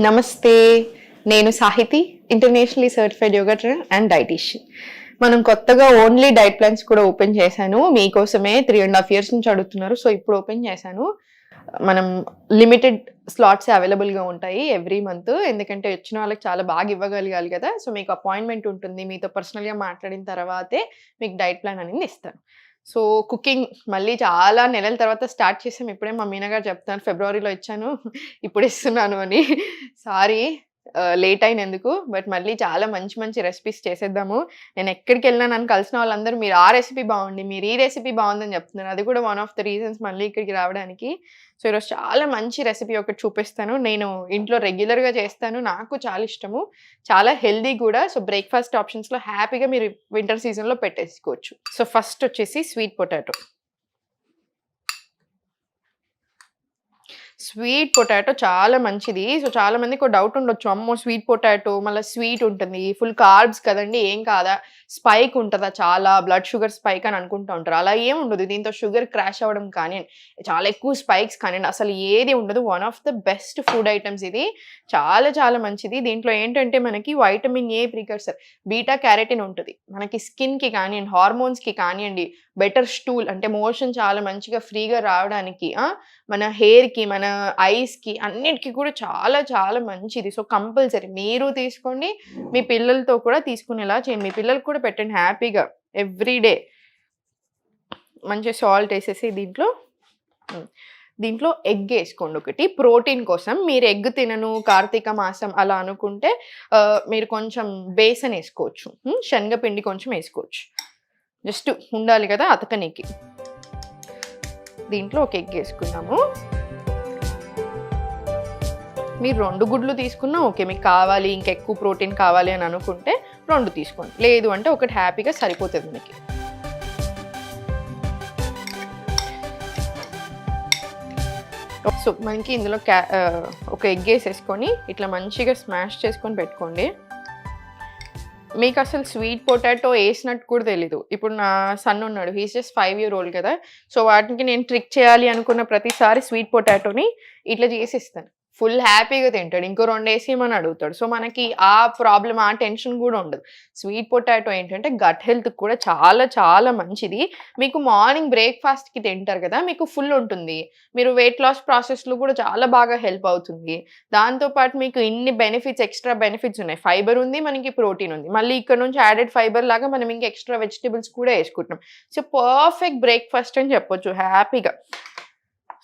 నమస్తే, నేను Sahithi, internationally certified yoga trainer and dietitian. మనం కొత్తగా ఓన్లీ డైట్ ప్లాన్స్ కూడా ఓపెన్ చేశాను. మీకోసమే 3.5 years నుంచి అడుగుతున్నారు. సో ఇప్పుడు ఓపెన్ చేశాను. మనం లిమిటెడ్ స్లాట్స్ అవైలబుల్గా ఉంటాయి ఎవ్రీ మంత్. ఎందుకంటే వచ్చిన వాళ్ళకి చాలా బాగా ఇవ్వగలగాలి కదా. సో మీకు అపాయింట్మెంట్ ఉంటుంది. మీతో పర్సనల్గా మాట్లాడిన తర్వాతే మీకు డైట్ ప్లాన్ అనేది ఇస్తాను. సో కుకింగ్ మళ్ళీ చాలా నెలల తర్వాత స్టార్ట్ చేసాం. ఇప్పుడే మా మీనగారు చెప్తాను, ఫిబ్రవరిలో ఇచ్చాను ఇప్పుడు ఇస్తున్నాను అని. సారీ లేట్ అయినందుకు. బట్ మళ్ళీ చాలా మంచి మంచి రెసిపీస్ చేసేద్దాము. నేను ఎక్కడికి వెళ్ళినా నన్ను కలిసిన వాళ్ళందరూ మీరు ఆ రెసిపీ బాగుంది, మీరు ఈ రెసిపీ బాగుందని చెప్తున్నారు. అది కూడా వన్ ఆఫ్ ద రీజన్స్ మళ్ళీ ఇక్కడికి రావడానికి. సో ఈరోజు చాలా మంచి రెసిపీ ఒకటి చూపిస్తాను. నేను ఇంట్లో రెగ్యులర్గా చేస్తాను, నాకు చాలా ఇష్టము, చాలా హెల్దీ కూడా. సో బ్రేక్ఫాస్ట్ ఆప్షన్స్లో హ్యాపీగా మీరు వింటర్ సీజన్లో పెట్టేసుకోవచ్చు. సో ఫస్ట్ వచ్చేసి స్వీట్ పొటాటో. స్వీట్ పొటాటో చాలా మంచిది. సో చాలా మందికి ఒక డౌట్ ఉండొచ్చు, అమ్మో స్వీట్ పొటాటో మళ్ళీ స్వీట్ ఉంటుంది, ఫుల్ కార్బ్స్ కదండి, ఏం కాదా, స్పైక్ ఉంటుందా, చాలా బ్లడ్ షుగర్ స్పైక్ అని అనుకుంటూ ఉంటారు. అలా ఏం ఉండదు. దీంతో షుగర్ క్రాష్ అవ్వడం కానివ్వండి, చాలా ఎక్కువ స్పైక్స్ కానివ్వండి, అసలు ఏది ఉండదు. One of the best food items ఇది. చాలా చాలా మంచిది. దీంట్లో ఏంటంటే మనకి vitamin A precursor, beta carotene ఉంటుంది. మనకి స్కిన్కి కానివ్వండి, హార్మోన్స్కి కానివ్వండి, బెటర్ స్టూల్ అంటే మోషన్ చాలా మంచిగా ఫ్రీగా రావడానికి, మన హెయిర్కి, మన ఐస్కి, అన్నిటికీ కూడా చాలా చాలా మంచిది. సో కంపల్సరీ మీరు తీసుకోండి, మీ పిల్లలతో కూడా తీసుకునేలా చేయండి. మీ పిల్లలకు కూడా పెట్టండి హ్యాపీగా ఎవ్రీడే. మంచిగా సాల్ట్ వేసేసి దీంట్లో ఎగ్ వేసుకోండి ఒకటి, ప్రోటీన్ కోసం. మీరు ఎగ్ తినను, కార్తీక మాసం అలా అనుకుంటే మీరు కొంచెం బేసన్ వేసుకోవచ్చు, శనగపిండి కొంచెం వేసుకోవచ్చు, జస్ట్ ఉండాలి కదా అతకనికి. దీంట్లో ఒక ఎగ్ వేసుకున్నాము. మీరు 2 గుడ్లు తీసుకున్నా ఓకే. మీకు కావాలి ఇంకెక్కువ ప్రోటీన్ కావాలి అని అనుకుంటే 2 తీసుకోండి, లేదు అంటే ఒకటి హ్యాపీగా సరిపోతుంది మనకి. సో మనకి ఇందులో ఒక ఎగ్ వేసేసుకొని ఇట్లా మంచిగా స్మాష్ చేసుకొని పెట్టుకోండి. మీకు అసలు స్వీట్ పొటాటో వేసినట్టు కూడా తెలీదు. ఇప్పుడు నా సన్ ఉన్నాడు, హీస్ జస్ట్ 5 years old కదా. సో వాటికి నేను ట్రిక్ చేయాలి అనుకున్న ప్రతిసారి స్వీట్ పొటాటోని ఇట్లా చేసిస్తాను, ఫుల్ హ్యాపీగా తింటాడు. ఇంకో 2 వేసేయమని అడుగుతాడు. సో మనకి ఆ ప్రాబ్లం, ఆ టెన్షన్ కూడా ఉండదు. స్వీట్ పొటాటో ఏంటంటే గట్ హెల్త్కి కూడా చాలా చాలా మంచిది. మీకు మార్నింగ్ బ్రేక్ఫాస్ట్కి తింటారు కదా, మీకు ఫుల్ ఉంటుంది. మీరు వెయిట్ లాస్ ప్రాసెస్లో కూడా చాలా బాగా హెల్ప్ అవుతుంది. దాంతోపాటు మీకు ఇన్ని బెనిఫిట్స్, ఎక్స్ట్రా బెనిఫిట్స్ ఉన్నాయి. ఫైబర్ ఉంది, మనకి ప్రోటీన్ ఉంది, మళ్ళీ ఇక్కడ నుంచి యాడెడ్ ఫైబర్ లాగా మనం ఇంకా ఎక్స్ట్రా వెజిటేబుల్స్ కూడా వేసుకుంటున్నాం. సో పర్ఫెక్ట్ బ్రేక్ఫాస్ట్ అని చెప్పొచ్చు హ్యాపీగా.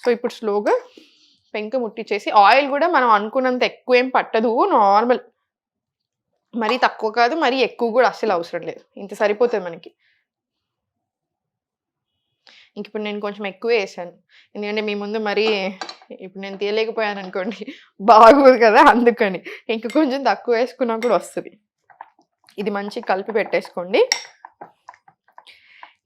సో ఇప్పుడు స్లోగా పెంక ముట్టించేసి, ఆయిల్ కూడా మనం అనుకున్నంత ఎక్కువ ఏం పట్టదు, నార్మల్, మరీ తక్కువ కాదు, మరీ ఎక్కువ కూడా అస్సలు అవసరం లేదు, ఇంత సరిపోతుంది మనకి. ఇంక ఇప్పుడు నేను కొంచెం ఎక్కువ వేసాను, ఎందుకంటే మీ ముందు మరీ ఇప్పుడు నేను తీయలేకపోయాను అనుకోండి బాగోదు కదా, అందుకని. ఇంక కొంచెం తక్కువ వేసుకున్నా కూడా వస్తుంది. ఇది మంచిగా కలిపి పెట్టేసుకోండి.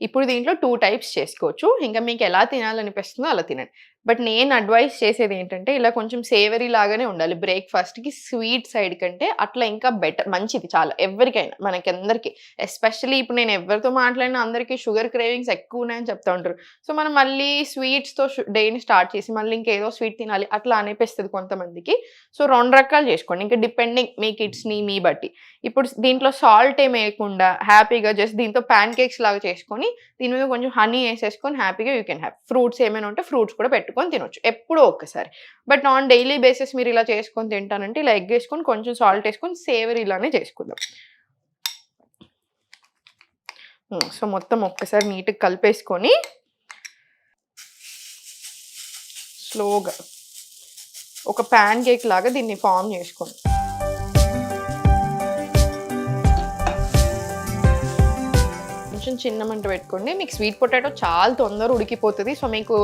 ఇప్పుడు దీంట్లో 2 types చేసుకోవచ్చు. ఇంకా మీకు ఎలా తినాలనిపిస్తుందో అలా తినండి. బట్ నేను అడ్వైస్ చేసేది ఏంటంటే ఇలా కొంచెం సేవరీ లాగానే ఉండాలి బ్రేక్ఫాస్ట్కి. స్వీట్ సైడ్ కంటే అట్లా ఇంకా బెటర్, మంచిది చాలా ఎవరికైనా, మనకందరికీ. ఎస్పెషల్లీ ఇప్పుడు నేను ఎవరితో మాట్లాడినా అందరికీ షుగర్ క్రేవింగ్స్ ఎక్కువ ఉన్నాయని చెప్తా ఉంటారు. సో మనం మళ్ళీ స్వీట్స్తో డేని స్టార్ట్ చేసి మళ్ళీ ఇంకేదో స్వీట్ తినాలి అట్లా అనిపిస్తుంది కొంతమందికి. సో 2 రకాలు చేసుకోండి, ఇంకా డిపెండింగ్ మీ కిడ్స్ని మీ బట్టి. ఇప్పుడు దీంట్లో సాల్ట్ ఏం వేయకుండా హ్యాపీగా జస్ట్ దీంతో ప్యాన్ కేక్స్ లాగా చేసుకొని దీని మీద కొంచెం హనీ వేసేసుకొని హ్యాపీగా యూ కెన్ హ్యావ్. ఫ్రూట్స్ ఏమైనా ఉంటే ఫ్రూట్స్ కూడా పెట్టుకొని తినొచ్చు ఎప్పుడో ఒక్కసారి. బట్ ఆన్ డైలీ బేసిస్ మీరు ఇలా చేసుకొని తింటానంటే ఇలా ఎగ్ వేసుకొని కొంచెం సాల్ట్ వేసుకొని సేవర్ ఇలానే చేసుకుందాం. సో మొత్తం ఒక్కసారి నీట్గా కలిపేసుకొని స్లోగా ఒక ప్యాన్ కేక్ లాగా దీన్ని ఫామ్ చేసుకోండి. కొంచెం చిన్న మంట పెట్టుకోండి. మీకు స్వీట్ పొటాటో చాలా తొందరగా ఉడికిపోతుంది. సో మీకు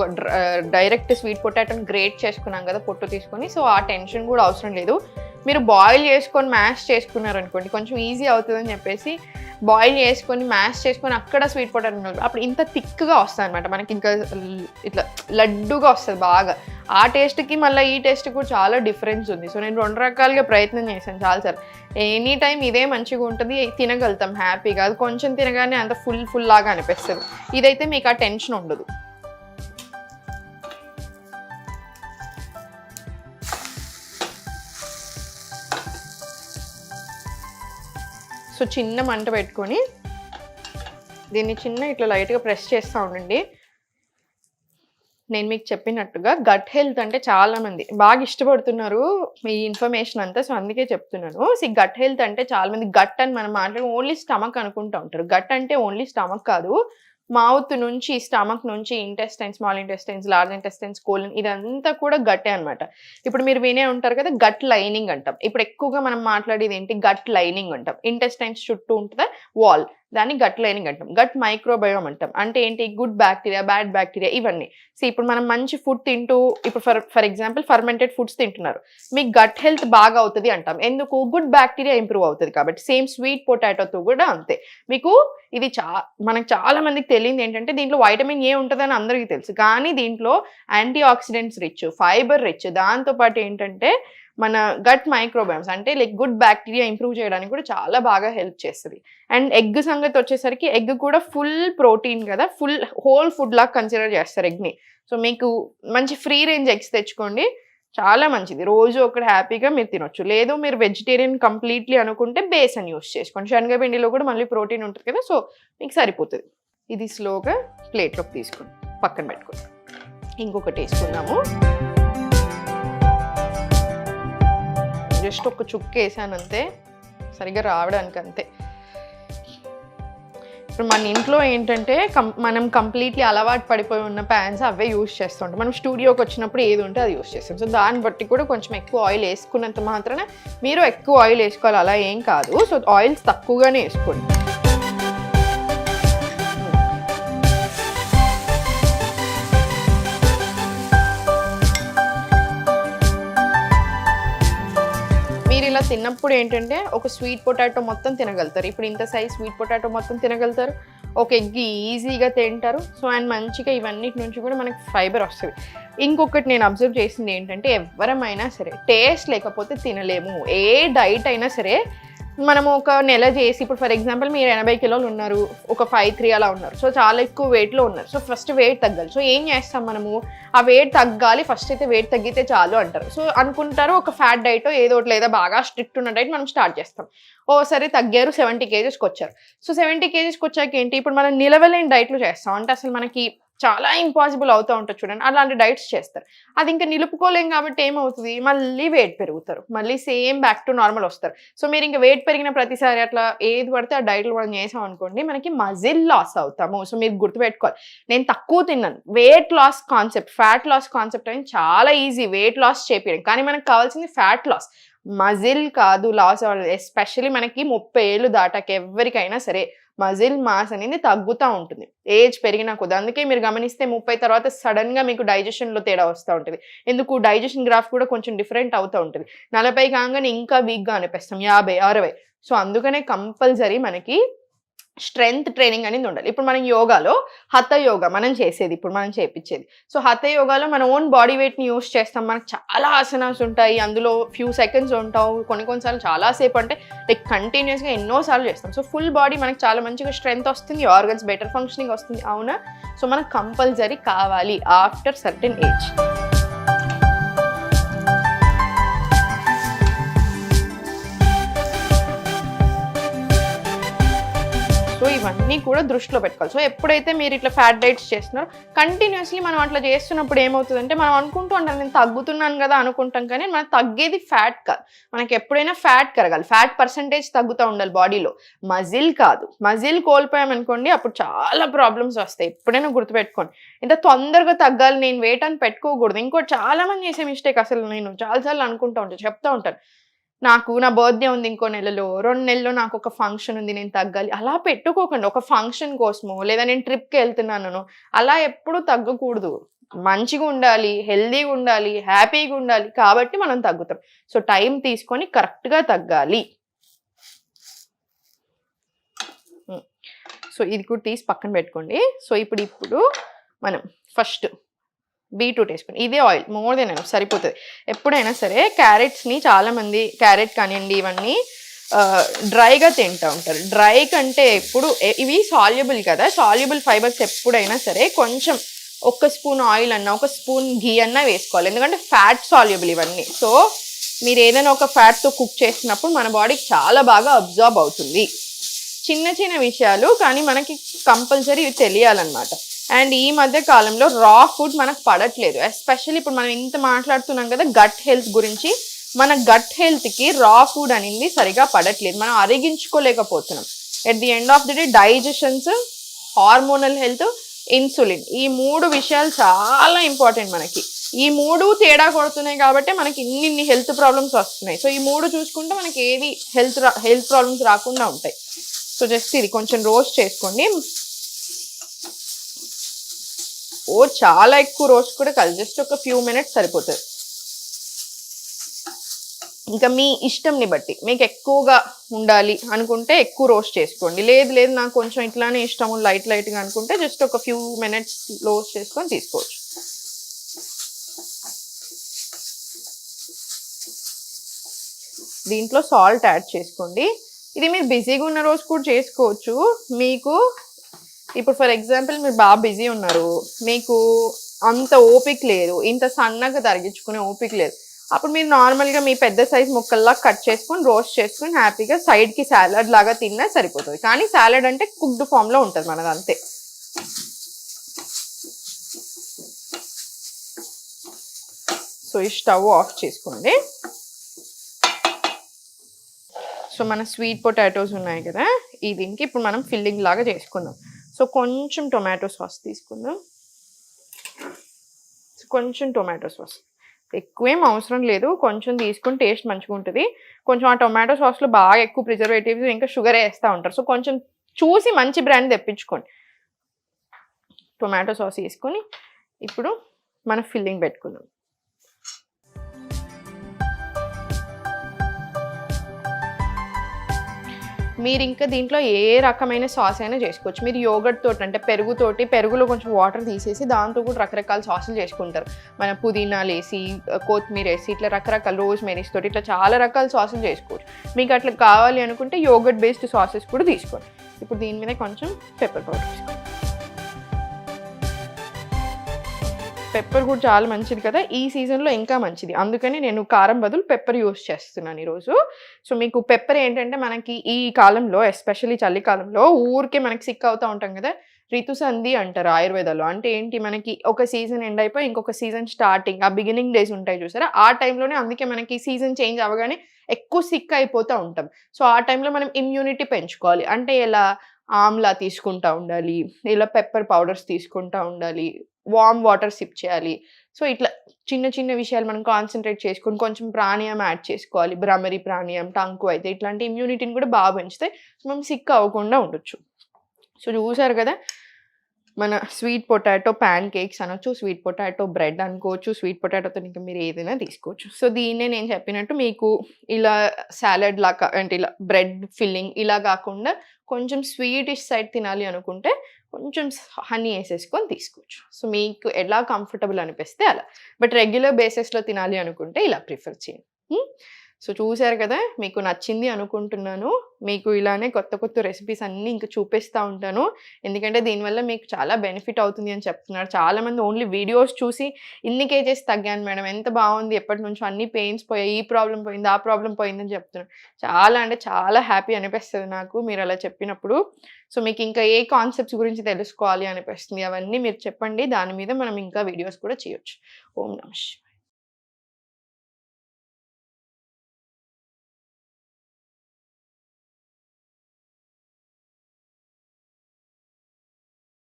డైరెక్ట్ స్వీట్ పొటాటోని గ్రేట్ చేసుకున్నాం కదా పొట్టు తీసుకొని, సో ఆ టెన్షన్ కూడా అవసరం లేదు. మీరు బాయిల్ చేసుకొని మ్యాష్ చేసుకున్నారనుకోండి కొంచెం ఈజీ అవుతుందని చెప్పేసి బాయిల్ చేసుకొని మ్యాష్ చేసుకొని అక్కడ స్వీట్ పొటాటో అప్పుడు ఇంత థిక్గా వస్తుంది అనమాట, మనకి ఇంకా ఇట్లా లడ్డుగా వస్తుంది బాగా. ఆ టేస్ట్కి మళ్ళీ ఈ టేస్ట్ కూడా చాలా డిఫరెన్స్ ఉంది. సో నేను 2 రకాలుగా ప్రయత్నం చేశాను చాలాసార్లు. ఎనీ టైం ఇదే మంచిగా ఉంటుంది, తినగలుగుతాం హ్యాపీగా. అది కొంచెం తినగానే అంత ఫుల్ లాగా అనిపిస్తుంది. ఇదైతే మీకు ఆ టెన్షన్ ఉండదు. సో చిన్న మంట పెట్టుకొని దీన్ని ఇట్లా లైట్గా ప్రెస్ చేస్తూ ఉండండి. నేను మీకు చెప్పినట్టుగా గట్ హెల్త్ అంటే చాలామంది బాగా ఇష్టపడుతున్నారు ఈ ఇన్ఫర్మేషన్ అంతా. సో అందుకే చెప్తున్నాను. గట్ హెల్త్ అంటే చాలామంది గట్ అని మనం మాట్లాడి ఓన్లీ స్టమక్ అనుకుంటూ ఉంటారు. గట్ అంటే ఓన్లీ స్టమక్ కాదు, మౌత్ నుంచి, స్టమక్ నుంచి, intestine, small intestines, large intestines, colon, ఇదంతా కూడా గట్టే అనమాట. ఇప్పుడు మీరు వినే ఉంటారు కదా, గట్ లైనింగ్ అంటాం. ఇప్పుడు ఎక్కువగా మనం మాట్లాడేది ఏంటి, గట్ లైనింగ్ అంటాం. ఇంటెస్టైన్స్ చుట్టూ ఉంటుంది వాల్, దాన్ని గట్ లైనింగ్ అంటాం. గట్ మైక్రోబయోమ్ అంటాం. అంటే ఏంటి, గుడ్ బ్యాక్టీరియా, బ్యాడ్ బ్యాక్టీరియా, ఇవన్నీ. సో ఇప్పుడు మనం మంచి ఫుడ్ తింటూ, ఇప్పుడు ఫర్ ఎగ్జాంపుల్ ఫర్మెంటెడ్ ఫుడ్స్ తింటున్నారు, మీకు గట్ హెల్త్ బాగా అవుతుంది అంటాం. ఎందుకు, గుడ్ బ్యాక్టీరియా ఇంప్రూవ్ అవుతుంది కాబట్టి. సేమ్ స్వీట్ పొటాటోతో కూడా అంతే. మీకు ఇది మనకు చాలా మందికి తెలియదు ఏంటంటే దీంట్లో వైటమిన్ ఏ ఉంటుందని అందరికీ తెలుసు, కానీ దీంట్లో antioxidants rich, fibre rich, దాంతోపాటు ఏంటంటే మన గట్ మైక్రోబయోమ్స్ అంటే లైక్ గుడ్ బ్యాక్టీరియా ఇంప్రూవ్ చేయడానికి కూడా చాలా బాగా హెల్ప్ చేస్తుంది. అండ్ ఎగ్ సంగతి వచ్చేసరికి ఎగ్ కూడా ఫుల్ ప్రోటీన్ కదా, ఫుల్ హోల్ ఫుడ్ లాగా కన్సిడర్ చేస్తారు ఎగ్ని. సో మీకు మంచి ఫ్రీ రేంజ్ ఎగ్స్ తెచ్చుకోండి, చాలా మంచిది. రోజు ఒకటి హ్యాపీగా మీరు తినొచ్చు. లేదు మీరు వెజిటేరియన్ కంప్లీట్లీ అనుకుంటే బేసన్ యూస్ చేసుకోండి. శనగపిండిలో కూడా మళ్ళీ ప్రోటీన్ ఉంటుంది కదా, సో మీకు సరిపోతుంది. ఇది స్లోగా ప్లేట్లోకి తీసుకుని పక్కన పెట్టుకోండి. ఇంకొకటి వేసుకుందాము. జస్ట్ ఒక చుక్క వేసాను అంతే, సరిగ్గా రావడానికి అంతే. ఇప్పుడు మన ఇంట్లో ఏంటంటే మనం కంప్లీట్లీ అలవాటు పడిపోయి ఉన్న ప్యాన్స్ అవే యూస్ చేస్తుంటాం. మనం స్టూడియోకి వచ్చినప్పుడు ఏది ఉంటే అది యూస్ చేస్తాం. సో దాన్ని బట్టి కూడా కొంచెం ఎక్కువ ఆయిల్ వేసుకున్నంత మాత్రాన మీరు ఎక్కువ ఆయిల్ వేసుకోవాలి అలా ఏం కాదు. సో ఆయిల్స్ తక్కువగానే వేసుకోండి. ఇలా తిన్నప్పుడు ఏంటంటే ఒక స్వీట్ పొటాటో మొత్తం తినగలుగుతారు. ఇప్పుడు ఇంత సైజ్ స్వీట్ పొటాటో మొత్తం తినగలుగుతారు, ఒక ఎగ్ ఈజీగా తింటారు. సో అండ్ మంచిగా ఇవన్నిటి నుంచి కూడా మనకి ఫైబర్ వస్తుంది. ఇంకొకటి నేను అబ్జర్వ్ చేసింది ఏంటంటే ఎవరమైనా సరే టేస్ట్ లేకపోతే తినలేము. ఏ డైట్ అయినా సరే మనము ఒక నెల చేసి, ఇప్పుడు ఫర్ ఎగ్జాంపుల్ మీరు 80 కిలోలు ఉన్నారు, ఒక 5'3" అలా ఉన్నారు, సో చాలా ఎక్కువ వెయిట్లో ఉన్నారు. సో ఫస్ట్ వెయిట్ తగ్గాలి. సో ఏం చేస్తాం మనము, ఆ వెయిట్ తగ్గాలి ఫస్ట్, అయితే వెయిట్ తగ్గితే చాలు అంటారు. సో అనుకుంటారు ఒక ఫ్యాట్ డైట్ ఏదో ఒకటి లేదా బాగా స్ట్రిక్ట్ ఉన్న డైట్ మనం స్టార్ట్ చేస్తాం. ఓ సరే తగ్గారు, 70 kgsకి వచ్చారు. సో 70 kgsకి వచ్చాక ఏంటి, ఇప్పుడు మనం నిలవలేని డైట్లు చేస్తాం. అంటే అసలు మనకి చాలా ఇంపాసిబుల్ అవుతూ ఉంటుంది చూడండి, అలాంటి డైట్స్ చేస్తారు. అది ఇంకా నిలుపుకోలేం కాబట్టి ఏమవుతుంది, మళ్ళీ వెయిట్ పెరుగుతారు, మళ్ళీ సేమ్ బ్యాక్ టు నార్మల్ వస్తారు. సో మీరు ఇంకా వెయిట్ పెరిగిన ప్రతిసారి అట్లా ఏది పడితే ఆ డైట్లు మనం చేసాం అనుకోండి, మనకి మజిల్ లాస్ అవుతాము. సో మీరు గుర్తుపెట్టుకోవాలి, నేను తక్కువ తిన్నాను, weight loss concept, fat loss concept అనేది చాలా ఈజీ వెయిట్ లాస్ చేపించడం. కానీ మనకు కావాల్సింది ఫ్యాట్ లాస్, మజిల్ కాదు లాస్ అవ్వలేదు. ఎస్పెషల్లీ మనకి 30 ఏళ్ళు దాటాక ఎవరికైనా సరే మజిల్ మాస్ అనేది తగ్గుతూ ఉంటుంది ఏజ్ పెరిగినా కూడా. అందుకే మీరు గమనిస్తే 30 తర్వాత సడన్గా మీకు డైజెషన్లో తేడా వస్తూ ఉంటుంది. ఎందుకు, డైజెషన్ గ్రాఫ్ కూడా కొంచెం డిఫరెంట్ అవుతూ ఉంటుంది. 40 కాగానే ఇంకా వీక్గా అనిపిస్తాం, 50, 60. సో అందుకనే కంపల్సరీ మనకి స్ట్రెంగ్త్ ట్రైనింగ్ అనేది ఉండాలి. ఇప్పుడు మనం యోగాలో హఠ యోగా మనం చేసేది, ఇప్పుడు మనం చేయించేది. సో హఠ యోగాలో మన ఓన్ బాడీ వెయిట్ని యూస్ చేస్తాం. మనకు చాలా ఆసనాస్ ఉంటాయి, అందులో ఫ్యూ సెకండ్స్ ఉంటావు, కొన్నిసార్లు చాలాసేపు అంటే లైక్ కంటిన్యూస్గా ఎన్నోసార్లు చేస్తాం. సో ఫుల్ బాడీ మనకు చాలా మంచిగా స్ట్రెంగ్త్ వస్తుంది, ఆర్గన్స్ బెటర్ ఫంక్షనింగ్ వస్తుంది, అవునా. సో మనకు కంపల్సరీ కావాలి ఆఫ్టర్ సర్టెన్ ఏజ్. సో ఇవన్నీ కూడా దృష్టిలో పెట్టుకోవాలి. సో ఎప్పుడైతే మీరు ఇట్లా ఫ్యాట్ డైట్స్ చేస్తున్నారో కంటిన్యూస్లీ మనం అట్లా చేస్తున్నప్పుడు ఏమవుతుందంటే మనం అనుకుంటూ ఉంటాం నేను తగ్గుతున్నాను కదా అనుకుంటాం, కానీ మనం తగ్గేది ఫ్యాట్ కాదు. మనకి ఎప్పుడైనా ఫ్యాట్ కరగాలి, ఫ్యాట్ పర్సంటేజ్ తగ్గుతూ ఉండాలి బాడీలో, మజిల్ కాదు. మజిల్ కోల్పోయామనుకోండి అప్పుడు చాలా ప్రాబ్లమ్స్ వస్తాయి. ఎప్పుడైనా గుర్తుపెట్టుకోండి, ఇంత తొందరగా తగ్గాలి నేను వెయిట్ అని పెట్టుకోకూడదు. ఇంకోటి చాలా మంది చేసే మిస్టేక్, అసలు నేను చాలాసార్లు అనుకుంటూ ఉంటాను, చెప్తూ ఉంటాను, నాకు నా బర్త్డే ఉంది ఇంకో నెలలో, 2 నెలల్లో నాకు ఒక ఫంక్షన్ ఉంది నేను తగ్గాలి, అలా పెట్టుకోకండి. ఒక ఫంక్షన్ కోసమో లేదా నేను ట్రిప్కి వెళ్తున్నాను అలా ఎప్పుడూ తగ్గకూడదు. మంచిగా ఉండాలి, హెల్దీగా ఉండాలి, హ్యాపీగా ఉండాలి, కాబట్టి మనం తగ్గుతాం. సో టైం తీసుకొని కరెక్ట్గా తగ్గాలి. సో ఇది కూడా తీసి పక్కన పెట్టుకోండి. సో ఇప్పుడు మనం ఫస్ట్ బీట్రూట్ వేసుకుని, ఇదే ఆయిల్ మోర్ దెన్ ఎనఫ్ సరిపోతుంది. ఎప్పుడైనా సరే క్యారెట్స్ని చాలామంది క్యారెట్ కానివ్వండి ఇవన్నీ డ్రైగా తింటూ ఉంటారు. డ్రై కంటే ఎప్పుడు ఇవి సాల్యుబుల్ కదా, సాల్యుబుల్ ఫైబర్స్ ఎప్పుడైనా సరే కొంచెం 1 స్పూన్ ఆయిల్ అన్నా 1 స్పూన్ ఘీ అన్నా వేసుకోవాలి, ఎందుకంటే ఫ్యాట్ సాల్యుబుల్ ఇవన్నీ. సో మీరు ఏదైనా ఒక ఫ్యాట్తో కుక్ చేసినప్పుడు మన బాడీకి చాలా బాగా అబ్జార్బ్ అవుతుంది. చిన్న చిన్న విషయాలు కానీ మనకి కంపల్సరీ ఇవి తెలియాలన్నమాట. అండ్ ఈ మధ్య కాలంలో రా ఫుడ్ మనకు పడట్లేదు. ఎస్పెషల్లీ ఇప్పుడు మనం ఇంత మాట్లాడుతున్నాం కదా గట్ హెల్త్ గురించి. మన గట్ హెల్త్కి రా ఫుడ్ అనేది సరిగా పడట్లేదు, మనం అరిగించుకోలేకపోతున్నాం. At the end of the day digestions, hormonal health, insulin, ఈ 3 విషయాలు చాలా ఇంపార్టెంట్ మనకి. ఈ 3 తేడా కొడుతున్నాయి కాబట్టి మనకి ఇన్ని హెల్త్ ప్రాబ్లమ్స్ వస్తున్నాయి. సో ఈ 3 చూసుకుంటే మనకి ఏది హెల్త్ ప్రాబ్లమ్స్ రాకుండా ఉంటాయి. సో జస్ట్ ఇది కొంచెం రోస్ట్ చేసుకోండి. చాలా ఎక్కువ రోస్ట్ కూడా కాదు, జస్ట్ ఒక ఫ్యూ మినిట్స్ సరిపోతుంది. ఇంకా మీ ఇష్టంని బట్టి, మీకు ఎక్కువగా ఉండాలి అనుకుంటే ఎక్కువ రోస్ట్ చేసుకోండి. లేదు నాకు కొంచెం ఇట్లానే ఇష్టము లైట్గా అనుకుంటే జస్ట్ ఒక ఫ్యూ మినిట్స్ రోస్ట్ చేసుకొని తీసుకోవచ్చు. దీంట్లో సాల్ట్ యాడ్ చేసుకోండి. ఇది మీరు బిజీగా ఉన్న రోజు కూడా చేసుకోవచ్చు. మీకు ఇప్పుడు ఫర్ ఎగ్జాంపుల్ మీరు బాగా బిజీ ఉన్నారు, మీకు అంత ఓపిక లేదు, ఇంత సన్నగా తరిగించుకునే ఓపిక లేదు, అప్పుడు మీరు నార్మల్గా మీ పెద్ద సైజ్ ముక్కల్లా కట్ చేసుకొని రోస్ట్ చేసుకొని హ్యాపీగా సైడ్కి సాలడ్ లాగా తిన్నా సరిపోతుంది. కానీ సాలడ్ అంటే కుక్డ్ ఫామ్లో ఉంటుంది మనది, అంతే. సో ఈ స్టవ్ ఆఫ్ చేసుకోండి. సో మన స్వీట్ పొటాటోస్ ఉన్నాయి కదా, ఈ దీనికి ఇప్పుడు మనం ఫిల్లింగ్ లాగా చేసుకుందాం. సో కొంచెం టొమాటో సాస్ తీసుకుందాం. కొంచెం టొమాటో సాస్, ఎక్కువేం అవసరం లేదు, కొంచెం తీసుకుని టేస్ట్ మంచిగా ఉంటుంది. కొంచెం ఆ టొమాటో సాస్లో బాగా ఎక్కువ ప్రిజర్వేటివ్స్ ఇంకా షుగర్ వేస్తూ ఉంటారు. సో కొంచెం చూసి మంచి బ్రాండ్ తెప్పించుకోండి. టొమాటో సాస్ వేసుకొని ఇప్పుడు మన ఫిల్లింగ్ పెట్టుకుందాం. మీరు ఇంకా దీంట్లో ఏ రకమైన సాస్ అయినా చేసుకోవచ్చు. మీరు యోగర్ట్ తోటి అంటే పెరుగులో కొంచెం వాటర్ తీసేసి దాంతో కూడా రకరకాల సాసులు చేసుకుంటారు. మన పుదీనాలు వేసి, కొత్తిమీర వేసి, ఇట్లా రకరకాల రోజ్ మెరీస్ తోటి ఇట్లా చాలా రకాల సాసులు చేసుకోవచ్చు. మీకు అట్లా కావాలి అనుకుంటే యోగర్ట్ బేస్డ్ సాసెస్ కూడా తీసుకోండి. ఇప్పుడు దీని మీద కొంచెం పెప్పర్ పౌడర్ తీసుకోండి. పెప్పర్ కూడా చాలా మంచిది కదా, ఈ సీజన్లో ఇంకా మంచిది, అందుకని నేను కారం బదులు పెప్పర్ యూస్ చేస్తున్నాను ఈరోజు. సో మీకు పెప్పర్ ఏంటంటే మనకి ఈ కాలంలో ఎస్పెషల్లీ చలికాలంలో ఊరికే మనకి సిక్ అవుతూ ఉంటాం కదా, ఋతుసంధి అంటారు ఆయుర్వేదాలో. అంటే ఏంటి, మనకి ఒక సీజన్ ఎండ్ అయిపోయి ఇంకొక సీజన్ స్టార్టింగ్, ఆ బిగినింగ్ డేస్ ఉంటాయి చూసారా, ఆ టైంలోనే అందుకే మనకి సీజన్ చేంజ్ అవ్వగానే ఎక్కువ సిక్ అయిపోతూ ఉంటాం. సో ఆ టైంలో మనం ఇమ్యూనిటీ పెంచుకోవాలి. అంటే ఎలా, ఆమ్లా తీసుకుంటూ ఉండాలి, ఇలా పెప్పర్ పౌడర్స్ తీసుకుంటూ ఉండాలి, వార్మ్ వాటర్ సిప్ చేయాలి. సో ఇట్లా చిన్న చిన్న విషయాలు మనం కాన్సన్ట్రేట్ చేసుకొని కొంచెం ప్రాణాయామం యాడ్ చేసుకోవాలి. భ్రమరి ప్రాణాయామం, టంకు అయితే ఇట్లాంటి ఇమ్యూనిటీని కూడా బాగా పెంచుతాయి. సో మనం సిక్ అవ్వకుండా ఉండొచ్చు. సో చూసారు కదా, మన స్వీట్ పొటాటో ప్యాన్ కేక్స్ అనొచ్చు, స్వీట్ పొటాటో బ్రెడ్ అనుకోవచ్చు, స్వీట్ పొటాటోతో ఇంకా మీరు ఏదైనా తీసుకోవచ్చు. సో దీన్నే నేను చెప్పినట్టు మీకు ఇలా సాలడ్ లాగా అంటే ఇలా బ్రెడ్ ఫిల్లింగ్ ఇలా కాకుండా కొంచెం స్వీటిష్ సైడ్ తినాలి అనుకుంటే కొంచెం హనీ వేసేసుకొని తీసుకోవచ్చు. సో మీకు ఎలా కంఫర్టబుల్ అనిపిస్తే అలా, బట్ రెగ్యులర్ బేసిస్లో తినాలి అనుకుంటే ఇలా ప్రిఫర్ చేయండి. సో చూసారు కదా, మీకు నచ్చింది అనుకుంటున్నాను. మీకు ఇలానే కొత్త కొత్త రెసిపీస్ అన్నీ ఇంకా చూపిస్తూ ఉంటాను, ఎందుకంటే దీనివల్ల మీకు చాలా బెనిఫిట్ అవుతుంది అని చెప్తున్నారు. చాలామంది ఓన్లీ వీడియోస్ చూసి ఇన్ని కేజెస్ తగ్గాను మేడం, ఎంత బాగుంది, ఎప్పటి నుంచో అన్ని పెయిన్స్ పోయాయి, ఈ ప్రాబ్లం పోయింది, ఆ ప్రాబ్లం పోయిందని చెప్తున్నారు. చాలా అంటే చాలా హ్యాపీ అనిపిస్తుంది నాకు మీరు అలా చెప్పినప్పుడు. సో మీకు ఇంకా ఏ కాన్సెప్ట్స్ గురించి తెలుసుకోవాలి అనిపిస్తుంది అవన్నీ మీరు చెప్పండి, దాని మీద మనం ఇంకా వీడియోస్ కూడా చేయొచ్చు. ఓం నమః శివాయ.